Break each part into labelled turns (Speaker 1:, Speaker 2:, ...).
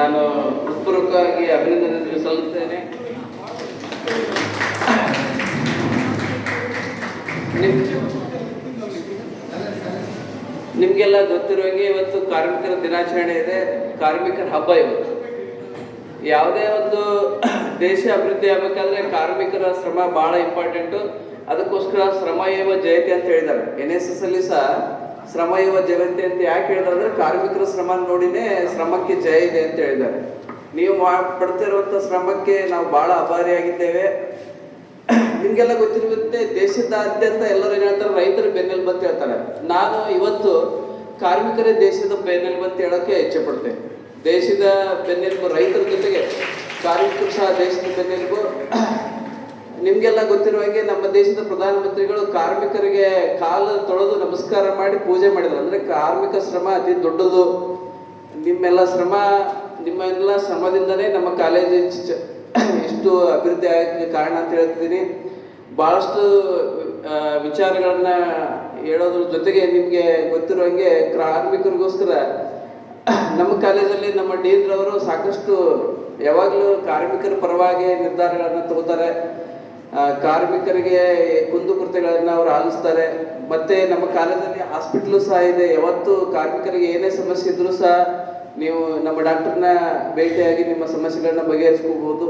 Speaker 1: ನಾನು ಹೃತ್ಪೂರ್ವಕವಾಗಿ ಅಭಿನಂದನೆ ಸಲ್ಲಿಸುತ್ತೇನೆ. ನಿಮಗೆಲ್ಲ ಗೊತ್ತಿರುವಾಗೆ ಇವತ್ತು ಕಾರ್ಮಿಕರ ದಿನಾಚರಣೆ ಇದೆ, ಕಾರ್ಮಿಕರ ಹಬ್ಬ ಇವತ್ತು. ಯಾವುದೇ ಒಂದು ದೇಶ ಅಭಿವೃದ್ಧಿ ಆಗಬೇಕಾದ್ರೆ ಕಾರ್ಮಿಕರ ಶ್ರಮ ಬಹಳ ಇಂಪಾರ್ಟೆಂಟು. ಅದಕ್ಕೋಸ್ಕರ ಶ್ರಮ ಏವ ಜಯತೆ ಅಂತ ಹೇಳಿದ್ದಾರೆ. NSS ಅಲ್ಲಿ ಸಹ ಶ್ರಮ ಏವ ಜಯತೆ ಅಂತ ಯಾಕೆ ಹೇಳಿದ್ರೆ ಕಾರ್ಮಿಕರ ಶ್ರಮ ನೋಡಿನೇ ಶ್ರಮಕ್ಕೆ ಜಯ ಇದೆ ಅಂತ ಹೇಳಿದ್ದಾರೆ. ನೀವು ಪಡ್ತಿರುವಂಥ ಶ್ರಮಕ್ಕೆ ನಾವು ಬಹಳ ಆಭಾರಿಯಾಗಿದ್ದೇವೆ. ನಿಮ್ಗೆಲ್ಲ ಗೊತ್ತಿರುತ್ತೆ, ದೇಶದಾದ್ಯಂತ ಎಲ್ಲರೂ ಏನ್ ಹೇಳ್ತಾರೆ, ರೈತರ ಬೆನ್ನೆಲುಬು ಅಂತ ಹೇಳ್ತಾರೆ. ನಾನು ಇವತ್ತು ಕಾರ್ಮಿಕರೇ ದೇಶದ ಬೆನ್ನೆಲುಬು ಅಂತ ಹೇಳೋಕೆ ಇಚ್ಛೆ ಪಡ್ತೇನೆ. ದೇಶದ ಬೆನ್ನೆಲುಬು ರೈತರ ಜೊತೆಗೆ ಕಾರ್ಮಿಕರು ಸಹ ದೇಶದ ಬೆನ್ನೆಲುಬು. ನಿಮ್ಗೆಲ್ಲ ಗೊತ್ತಿರುವ ಹಾಗೆ ನಮ್ಮ ದೇಶದ ಪ್ರಧಾನಮಂತ್ರಿಗಳು ಕಾರ್ಮಿಕರಿಗೆ ಕಾಲು ತೊಳೆದು ನಮಸ್ಕಾರ ಮಾಡಿ ಪೂಜೆ ಮಾಡಿದ್ರು. ಅಂದ್ರೆ ಕಾರ್ಮಿಕ ಶ್ರಮ ಅತಿ ದೊಡ್ಡದು. ನಿಮ್ಮೆಲ್ಲ ಶ್ರಮದಿಂದನೇ ನಮ್ಮ ಕಾಲೇಜು ಇಷ್ಟು ಅಭಿವೃದ್ಧಿ ಆಗಕ್ಕೆ ಕಾರಣ ಅಂತ ಹೇಳ್ತಿದ್ದೀನಿ. ಬಹಳಷ್ಟು ವಿಚಾರಗಳನ್ನ ಹೇಳೋದ್ರ ಜೊತೆಗೆ ನಿಮ್ಗೆ ಗೊತ್ತಿರೋ ಹಾಗೆ ಕಾರ್ಮಿಕರಿಗೋಸ್ಕರ ನಮ್ಮ ಕಾಲೇಜಲ್ಲಿ ನಮ್ಮ ಡೀನ್ ರವರು ಸಾಕಷ್ಟು ಯಾವಾಗಲೂ ಕಾರ್ಮಿಕರ ಪರವಾಗಿ ನಿರ್ಧಾರಗಳನ್ನ ತಗೋತಾರೆ. ಕಾರ್ಮಿಕರಿಗೆ ಕುಂದುಕೊರತೆಗಳನ್ನ ಅವರು ಆಲಿಸ್ತಾರೆ. ಮತ್ತೆ ನಮ್ಮ ಕಾಲೇಜಲ್ಲಿ ಹಾಸ್ಪಿಟ್ಲು ಸಹ ಇದೆ. ಯಾವತ್ತು ಕಾರ್ಮಿಕರಿಗೆ ಏನೇ ಸಮಸ್ಯೆ ಇದ್ರೂ ಸಹ ನೀವು ನಮ್ಮ ಡಾಕ್ಟರ್ನ ಭೇಟಿಯಾಗಿ ನಿಮ್ಮ ಸಮಸ್ಯೆಗಳನ್ನ ಬಗೆಹರಿಸ್ಕೋಬಹುದು.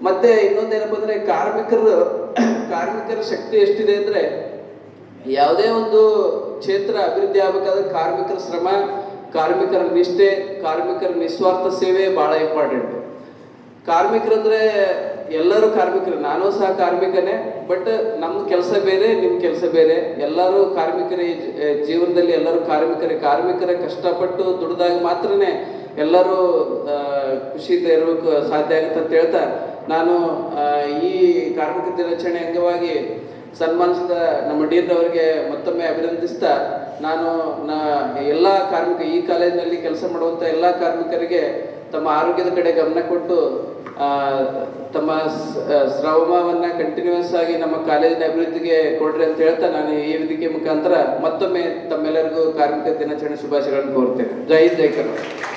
Speaker 1: ಮತ್ತೆ ಇನ್ನೊಂದೇನಪ್ಪ ಅಂದ್ರೆ ಕಾರ್ಮಿಕರ ಶಕ್ತಿ ಎಷ್ಟಿದೆ ಅಂದ್ರೆ ಯಾವುದೇ ಒಂದು ಕ್ಷೇತ್ರ ಅಭಿವೃದ್ಧಿ ಆಗಬೇಕಾದ್ರೆ ಕಾರ್ಮಿಕರ ಶ್ರಮ, ಕಾರ್ಮಿಕರ ನಿಷ್ಠೆ, ಕಾರ್ಮಿಕರ ನಿಸ್ವಾರ್ಥ ಸೇವೆ ಬಹಳ ಇಂಪಾರ್ಟೆಂಟ್. ಕಾರ್ಮಿಕರಂದ್ರೆ ಎಲ್ಲರೂ ಕಾರ್ಮಿಕರು, ನಾನು ಸಹ ಕಾರ್ಮಿಕನೇ. ಬಟ್ ನಮ್ಮ ಕೆಲಸ ಬೇರೆ, ನಿಮ್ಮ ಕೆಲಸ ಬೇರೆ. ಎಲ್ಲರೂ ಕಾರ್ಮಿಕರ ಜೀವನದಲ್ಲಿ ಎಲ್ಲರೂ ಕಾರ್ಮಿಕರ ಕಷ್ಟಪಟ್ಟು ದುಡಿದಾಗ ಮಾತ್ರನೇ ಎಲ್ಲರೂ ಖುಷಿಯಿಂದ ಇರಬೇಕು ಸಾಧ್ಯ ಆಗುತ್ತೆ ಅಂತ ಹೇಳ್ತಾ ನಾನು ಈ ಕಾರ್ಮಿಕ ದಿನಾಚರಣೆ ಅಂಗವಾಗಿ ಸನ್ಮಾನಿಸಿದ ನಮ್ಮ ಡೀನ್ ಅವರಿಗೆ ಮತ್ತೊಮ್ಮೆ ಅಭಿನಂದಿಸ್ತಾ ನಾನು ಎಲ್ಲ ಈ ಕಾಲೇಜಿನಲ್ಲಿ ಕೆಲಸ ಮಾಡುವಂಥ ಎಲ್ಲ ಕಾರ್ಮಿಕರಿಗೆ ತಮ್ಮ ಆರೋಗ್ಯದ ಕಡೆ ಗಮನ ಕೊಟ್ಟು ತಮ್ಮ ಶ್ರಮವನ್ನ ಕಂಟಿನ್ಯೂಸ್ ಆಗಿ ನಮ್ಮ ಕಾಲೇಜಿನ ಅಭಿವೃದ್ಧಿಗೆ ಕೊಡ್ರಿ ಅಂತ ಹೇಳ್ತಾ ನಾನು ಈ ವೇದಿಕೆ ಮುಖಾಂತರ ಮತ್ತೊಮ್ಮೆ ತಮ್ಮೆಲ್ಲರಿಗೂ ಕಾರ್ಮಿಕ ದಿನಾಚರಣೆ ಶುಭಾಶಯಗಳನ್ನು ಕೋರ್ತೇನೆ. ಜೈ ಹಿಂದ್, ಜೈ ಕರ್ನಾಟಕ.